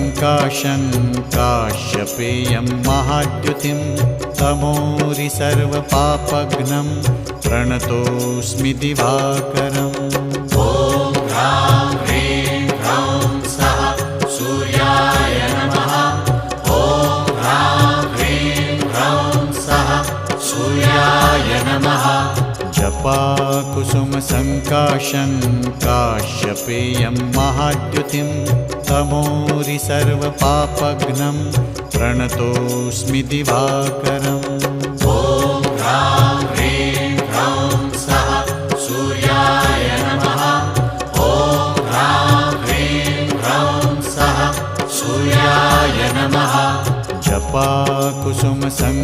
कुसुमसङ्काशं काश्यपेयं महाद्युतिं तमोरि सर्वपापघ्नं प्रणतोऽस्मि दिवाकरम्। ॐ ह्रां ह्रीं ह्रौं सः सूर्याय नमः। ॐ ह्रां ह्रीं ह्रौं सः सूर्याय नमः। जपाकुसुमसङ्काशं काश्यपेयं महाद्युतिं तमोरि सर्वपापघ्नं प्रणतोऽस्मि दिवाकरम्। ॐ ह्रां ह्रीं ह्रौं सः सूर्याय नमः। ॐ ह्रां ह्रीं ह्रौं सः सूर्याय नमः। जपाकुसुमसङ्काशं